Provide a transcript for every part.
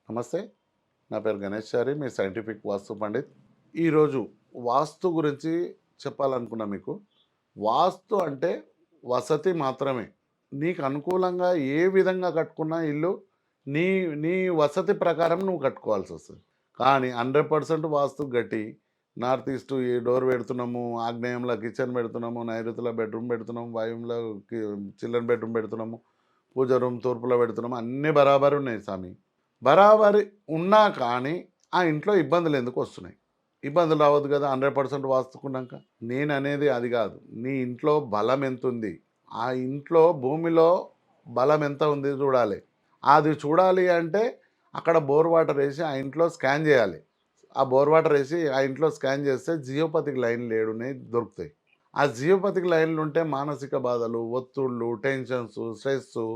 నమస్తే. నా పేరు గణేష్ చారి. మీ సైంటిఫిక్ వాస్తు పండిత్. ఈరోజు వాస్తు గురించి చెప్పాలనుకున్నా మీకు. వాస్తు అంటే వసతి మాత్రమే. నీకు అనుకూలంగా ఏ విధంగా కట్టుకున్న ఇల్లు నీ నీ వసతి ప్రకారం నువ్వు కట్టుకోవాల్సొస్తది. కానీ 100% వాస్తు గట్టి నార్త్ ఈస్ట్ ఈ డోర్ పెడుతున్నాము, ఆగ్నేయంలో కిచెన్ పెడుతున్నాము, నైరుతిలో బెడ్‌రూమ్ పెడుతున్నాము, వాయువ్యంలో కి చిల్డ్రన్ బెడ్‌రూమ్ పెడుతున్నాము, పూజ రూమ్ తూర్పులో పెడుతున్నాము. అన్నీ బరాబర్ ఉన్నాయి సామి. బరాబరి ఉన్నా కానీ ఆ ఇంట్లో ఇబ్బందులెందుకు వస్తున్నాయి? ఇబ్బందులు రావద్దు గదా! 100% వాస్తుకున్నాక. నేననేది అది గాదు. నీ ఇంట్లో బలం ఎంతుంది? ఆ ఇంట్లో భూమిలో బలం ఎంత ఉంది జూడాలి. అది చూడాలి అంటే అక్కడ బోర్ వాటరేసి ఆ ఇంట్లో స్కాన్ జేయాలి. ఆ బోర్ వాటరేసి ఆ ఇంట్లో స్కాన్ జేస్తే జియోపతిక్ లైన్‌లేడున్నాయి దొరుకుతాయి. ఆ జియోపతిక్ లైన్‌లుంటే మానసిక బాధలు, ఒత్తిళ్ళు, టెన్షన్స్, స్ట్రెస్సు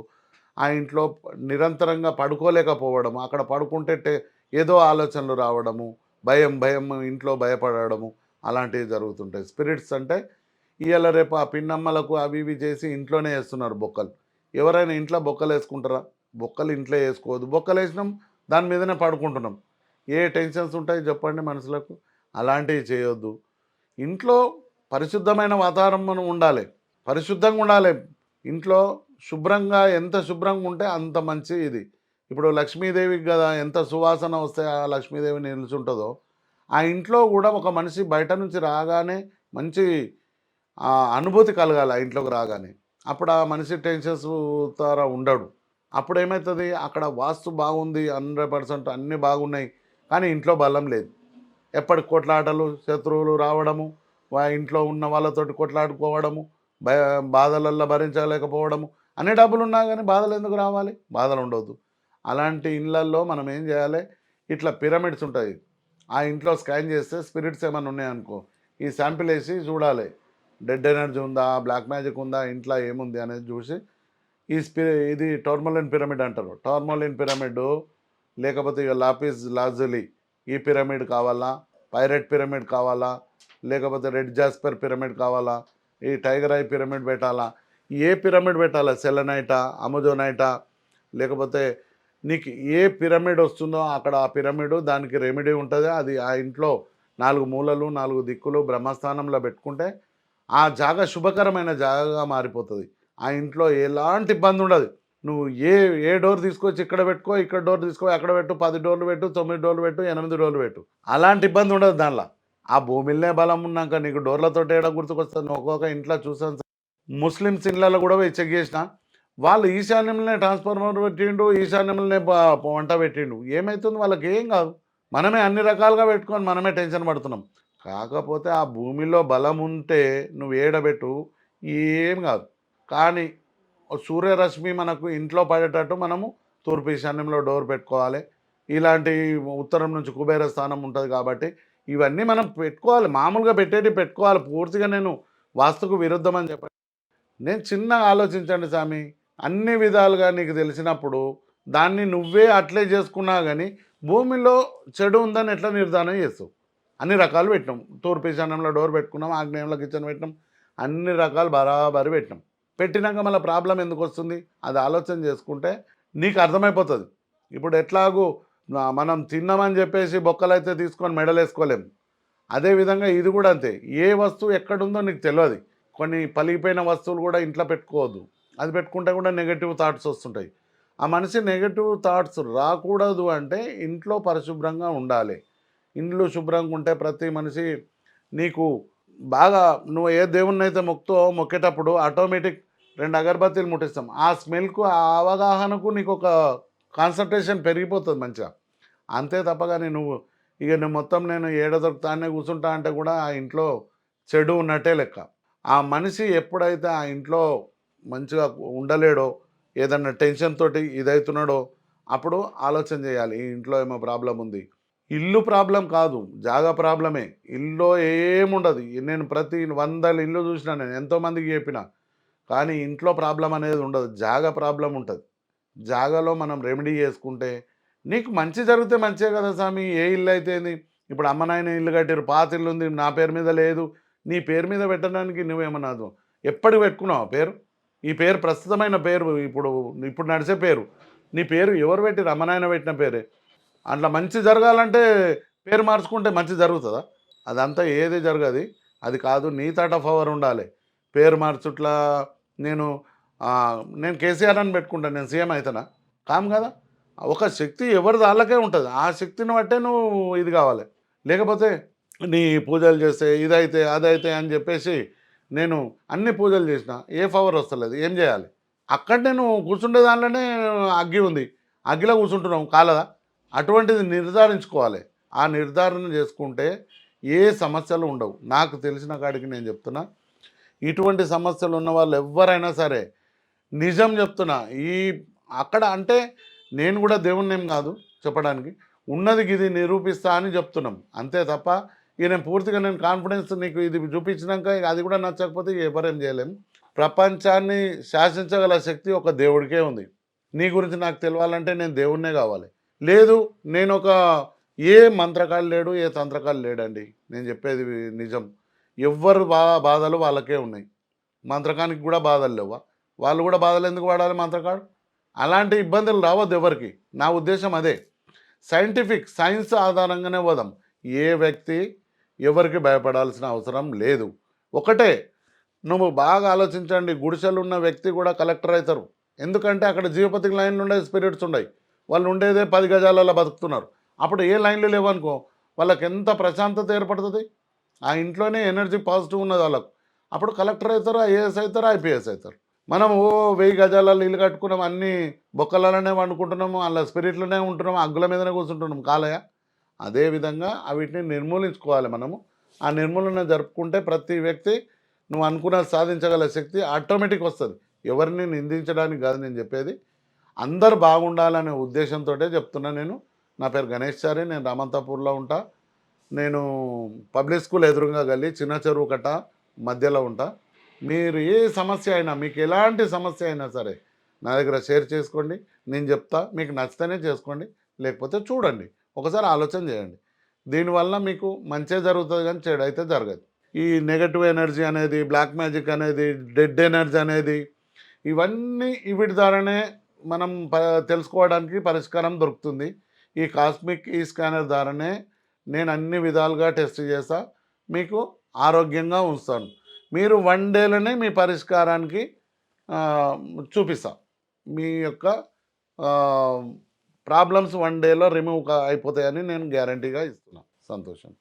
ఆ ఇంట్లో నిరంతరంగా పడుకోలేకపోవడం, అక్కడ పడుకుంటే ఏదో ఆలోచనలు రావడము, భయం భయం ఇంట్లో భయపడడము అలాంటివి జరుగుతుంటాయి. స్పిరిట్స్ అంటే ఇయాల రేపు ఆ పిన్నమ్మలకు అవి ఇవి చేసి ఇంట్లోనే ఏస్తున్నారు బొక్కలు. ఎవరైనా ఇంట్లో బొక్కలేసుకుంటారా? బొక్కలు ఇంట్లో ఏసుకోవద్దు. బొక్కలేసినాం దాని మీదనే పడుకుంటున్నాం. ఏ టెన్షన్స్ ఉంటాయి చెప్పండి మనుషులకు? అలాంటివి చేయొద్దు. ఇంట్లో పరిశుద్ధమైన వాతావరణం ఉండాలి. పరిశుద్ధంగా ఉండాలి. ఇంట్లో శుభ్రంగా ఎంత శుభ్రంగా ఉంటే అంత మంచి ఇది. ఇప్పుడు లక్ష్మీదేవికి గదా! ఎంత సువాసన వస్తే ఆ లక్ష్మీదేవి నిలుచుంటదో, ఆ ఇంట్లో గూడా ఒక మనిషి బయట నుంచి రాగానే మంచి అనుభూతి కలగాలి ఆ ఇంట్లోకి రాగానే. అప్పుడు ఆ మనిషి టెన్షన్స్ ద్వారా ఉండడు. అప్పుడేమైతది అక్కడ వాస్తు బాగుంది 100% అన్నీ బాగున్నాయి. కానీ ఇంట్లో బలం లేదు. ఎప్పటికి కొట్లాటలు, శత్రువులు రావడము, ఇంట్లో ఉన్న వాళ్ళతోటి కొట్లాడుకోవడము, భయ బాధలల్లో భరించలేకపోవడము. అన్ని డబ్బులున్నా గానీ బాధలెందుకు రావాలి? బాధలుండొద్దు. అలాంటి ఇళ్ళల్లో మనం ఏం జేయాలె, ఇట్లా పిరమిడ్స్ ఉంటాయి. ఆ ఇంట్లో స్కాన్ జేస్తే స్పిరిట్స్ ఏమన్నా ఉన్నాయనుకో, ఈ శాంపిల్ ఏసి చూడాలి. డెడ్ ఎనర్జీ ఉందా? బ్లాక్ మ్యాజిక్ ఉందా? ఇంట్లో ఏముంది అనేది జూసి ఈ ఇది టోర్మలిన్ పిరమిడ్ అంటారు. టోర్మలిన్ పిరమిడ్డు లేకపోతే ఇగ లాపిస్ లాజులి ఈ పిరమిడ్ కావాలా? పైరెట్ పిరమిడ్ కావాలా? లేకపోతే రెడ్ జాస్పర్ పిరమిడ్ కావాలా? ఈ టైగర్ ఐ పిరమిడ్ పెట్టాలా? ఏ పిరమిడ్ పెట్టాలా? సెలెనైటా? అమెజోనైటా? లేకపోతే నీకు ఏ పిరమిడ్ వస్తుందో అక్కడ ఆ పిరమిడ్ దానికి రెమెడీ ఉంటది. అది ఆ ఇంట్లో 4 మూలలు, 4 దిక్కులు బ్రహ్మస్థానంలో పెట్టుకుంటే ఆ జాగా శుభకరమైన జాగాగా మారిపోతది. ఆ ఇంట్లో ఎలాంటి ఇబ్బందుండదు. నువ్వు ఏ ఏ డోర్ తీసుకొచ్చి ఇక్కడ పెట్టుకో, ఇక్కడ డోర్ తీసుకొని అక్కడ పెట్టు, 10 డోర్లు పెట్టు, 9 డోర్లు పెట్టు, 8 డోర్లు పెట్టు. అలాంటి ఇబ్బంది ఉండదు దానిల. ఆ భూమిలనే బలం ఉన్నాక నీకు డోర్లతోటి ఏడ గుర్తుకొస్తది. నేను ఒక్కొక్క ఇంట్లో చూసాను సార్. ముస్లిమ్స్ ఇళ్ళలో కూడా పోయి చెక్ చేసిన. వాళ్ళు ఈశాన్యంలోనే ట్రాన్స్‌ఫార్మర్ పెట్టిండు, ఈశాన్యంలోనే వంట పెట్టిండు. ఏమైతుంది వాళ్ళకేం కాదు. మనమే అన్ని రకాలుగా పెట్టుకొని మనమే టెన్షన్ పడుతున్నాం. కాకపోతే ఆ భూమిలో బలం ఉంటే నువ్వు ఏడబెట్టు ఏం కాదు. కానీ సూర్యరశ్మి మనకు ఇంట్లో పడేటట్టు మనము తూర్పు ఈశాన్యంలో డోర్ పెట్టుకోవాలి. ఇలాంటి ఉత్తరం నుంచి కుబేర స్థానం ఉంటది కాబట్టి, ఇవన్నీ మనం పెట్టుకోవాలి. మామూలుగా పెట్టేటివి పెట్టుకోవాలి. పూర్తిగా నేను వాస్తుకు విరుద్ధం అని చెప్పను. నేను చిన్నగా ఆలోచించండి సామి. అన్ని విధాలుగా నీకు తెలిసినప్పుడు దాన్ని నువ్వే అట్లే చేసుకున్నా గానీ, భూమిలో చెడు ఉందని ఎట్లా నిర్ధారణ చేస్తావు? అన్ని రకాలు పెట్టినాం. తూర్పు ఈశాన్యంలో డోర్ పెట్టుకున్నాం. ఆగ్నేయంలో కిచెన్ పెట్టినాం. అన్ని రకాలు బరాబరి పెట్టినాం. పెట్టినాక మళ్ళా ప్రాబ్లమ్ ఎందుకొస్తుంది? అది ఆలోచన చేసుకుంటే నీకు అర్థమైపోతది. ఇప్పుడు ఎట్లాగూ మనం తిన్నామని చెప్పేసి బొక్కలైతే తీసుకొని మెడలేసుకోలేం. అదే విధంగా ఇది గూడా అంతే. ఏ వస్తువు ఎక్కడుందో నీకు తెలవది. కొన్ని పలిగిపోయిన వస్తువులు గూడా ఇంట్లో పెట్టుకోవద్దు. అది పెట్టుకుంటే కూడా నెగెటివ్ థాట్స్ వస్తుంటాయి. ఆ మనిషి నెగెటివ్ థాట్స్ రాకూడదు అంటే ఇంట్లో పరిశుభ్రంగా ఉండాలి. ఇండ్లు శుభ్రంగా ఉంటే ప్రతి మనిషి నీకు బాగా నువ్వు ఏ దేవుడినైతే మొక్కేటప్పుడు ఆటోమేటిక్ 2 అగరబత్తీలు ముట్టిస్తాం. ఆ స్మెల్‌కు, ఆ అవగాహనకు నీకొక కాన్సంట్రేషన్ పెరిగిపోతది మంచిగా. అంతే తప్ప గాని నువ్వు మొత్తం నేను ఏడ దొరుకుతా ఆడనే కూర్చుంటా అంటే కూడా ఆ ఇంట్లో చెడు ఉన్నట్టే లెక్క. ఆ మనిషి ఎప్పుడైతే ఆ ఇంట్లో మంచిగా ఉండలేడో, ఏదన్నా టెన్షన్ తోటి ఇదైతున్నాడో, అప్పుడు ఆలోచన చేయాలి. ఈ ఇంట్లో ఏమో ప్రాబ్లమ్ ఉంది. ఇల్లు ప్రాబ్లమ్ కాదు. జాగా ప్రాబ్లమే. ఇల్లులో ఏముండదు. నేను ప్రతి 100 ఇల్లు చూసినా నేను. ఎంతోమందికి చెప్పిన. కానీ ఇంట్లో ప్రాబ్లమ్ అనేది ఉండదు. జాగా ప్రాబ్లమ్ ఉంటది. జాగాలో మనం రెమెడీ చేసుకుంటే నీకు మంచి జరిగితే మంచే కదా సామి. ఏ ఇల్లు అయితే ఏంది. ఇప్పుడు అమ్మ నాయన ఇల్లు కట్టిర్రు. పాత ఇల్లుంది. నా పేరు మీద లేదు. నీ పేరు మీద పెట్టడానికి నువ్వేమన్నా ఎప్పటికి పెట్టుకున్నావా పేరు? ఈ పేరు ప్రస్తుతమైన పేరు ఇప్పుడు ఇప్పుడు నడిచే పేరు. నీ పేరు ఎవరు పెట్టిర్రు? అమ్మ నాయన పెట్టిన పేరే. అట్లా మంచి జరగాలంటే పేరు మార్చుకుంటే మంచి జరుగుతుందా? అదంతా ఏది జరగది. అది కాదు నీ థాట్ ఆఫ్ పవర్ ఉండాలి. పేరు మార్చుట్లా నేను నేను కేసీఆర్ అని పెట్టుకుంటా. నేను సీఎం అయితనా? కాము గదా! ఒక శక్తి ఎవరిది ఆళ్ళకే ఉంటది. ఆ శక్తిని బట్టే నువ్వు ఇది గావాలి. లేకపోతే నీ పూజలు చేస్తే, ఇదైతే, అదైతే అని జెప్పేసి నేను అన్ని పూజలు జేసినా ఏ పవర్ వస్తలేదు. ఏం జేయాలి? అక్కడనే నువ్వు కూర్చుండే దాంట్లోనే అగ్గి ఉంది. అగ్గిలో కూర్చుంటున్నావు కాలదా? అటువంటిది నిర్ధారించుకోవాలి. ఆ నిర్ధారణ చేసుకుంటే ఏ సమస్యలు ఉండవు. నాకు తెలిసిన కాడికి నేను చెప్తున్నా. ఇటువంటి సమస్యలు ఉన్న వాళ్ళు ఎవ్వరైనా సరే నిజం చెప్తున్నా. ఈ అక్కడ అంటే నేను కూడా దేవుడినేం కాదు చెప్పడానికి. ఉన్నది గిది నిరూపిస్తా అని చెప్తున్నాం. అంతే తప్ప ఇక నేను పూర్తిగా నేను కాన్ఫిడెన్స్ నీకు ఇది చూపించినాక ఇక అది కూడా నచ్చకపోతే ఇక ఎవరేం చేయలేం. ప్రపంచాన్ని శాసించగల శక్తి ఒక దేవుడికే ఉంది. నీ గురించి నాకు తెలవాలంటే నేను దేవుడినే కావాలి. లేదు నేనొక ఏ మంత్రగాడు లేడు, ఏ తంత్రగాడు లేడండి. నేను చెప్పేది నిజం. ఎవ్వరు బాధలు వాళ్ళకే ఉన్నాయి. మంత్రకానికి కూడా బాధలు లేవా? వాళ్ళు కూడా బాధలు ఎందుకు పడాలి మంత్రకాడు? అలాంటి ఇబ్బందులు రావద్దు ఎవరికి. నా ఉద్దేశం అదే. సైన్స్ ఆధారంగానే పోదాం. ఏ వ్యక్తి ఎవరికి భయపడాల్సిన అవసరం లేదు. ఒకటే నువ్వు బాగా ఆలోచించండి. గుడిసెలున్న వ్యక్తి కూడా కలెక్టర్ అవుతారు. ఎందుకంటే అక్కడ జీవపతికి లైన్లు ఉండే స్పిరిట్స్ ఉన్నాయి. వాళ్ళు ఉండేదే 10 గజాలలో బతుకుతున్నారు. అప్పుడు ఏ లైన్లు లేవనుకో వాళ్ళకి ఎంత ప్రశాంతత ఏర్పడుతుంది. ఆ ఇంట్లోనే ఎనర్జీ పాజిటివ్ ఉన్నది వాళ్ళకు. అప్పుడు కలెక్టర్ అవుతారు, ఐఏఎస్ అవుతారు, ఐపీఎస్ అవుతారు. మనం 1000 గజాలలో ఇల్లు కట్టుకున్నాం, అన్నీ బొక్కలలోనే వండుకుంటున్నాము, అలా స్పిరిట్లోనే ఉంటున్నాము, అగ్గుల మీదనే కూర్చుంటున్నాం కాలయ. అదేవిధంగా వీటిని నిర్మూలించుకోవాలి మనము. ఆ నిర్మూలన జరుపుకుంటే ప్రతి వ్యక్తి నువ్వు అనుకున్నది సాధించగల శక్తి ఆటోమేటిక్ వస్తుంది. ఎవరిని నిందించడానికి కాదు నేను చెప్పేది. అందరు బాగుండాలనే ఉద్దేశంతోటే చెప్తున్నా నేను. నా పేరు గణేష్ చారి. నేను రామంతాపూర్లో ఉంటా. నేను పబ్లిక్ స్కూల్ ఎదురుగా గల్లి చిన్న చెరువు కట్ట మధ్యలో ఉంటా. మీరు ఏ సమస్య అయినా మీకు ఎలాంటి సమస్య అయినా సరే నా దగ్గర షేర్ చేసుకోండి. నేను చెప్తా. మీకు నచ్చితేనే చేసుకోండి, లేకపోతే చూడండి. ఒకసారి ఆలోచన చేయండి. దీనివల్ల మీకు మంచే జరుగుతుంది కానీ చెడు అయితే జరగదు. ఈ నెగటివ్ ఎనర్జీ అనేది, బ్లాక్ మ్యాజిక్ అనేది, డెడ్ ఎనర్జీ అనేది ఇవన్నీ వీటి ద్వారానే మనం తెలుసుకోవడానికి పరిష్కారం దొరుకుతుంది. ఈ కాస్మిక్ ఈ స్కానర్ ద్వారానే నేను అన్ని విధాలుగా టెస్ట్ చేస్తా. మీకు ఆరోగ్యంగా ఉంచుతాను. మీరు 1 డేలోనే మీ పరిష్కారానికి చూపిస్తా. మీ యొక్క ప్రాబ్లమ్స్ 1 డేలో రిమూవ్ అయిపోతాయని నేను గ్యారంటీగా ఇస్తున్నా. సంతోషం.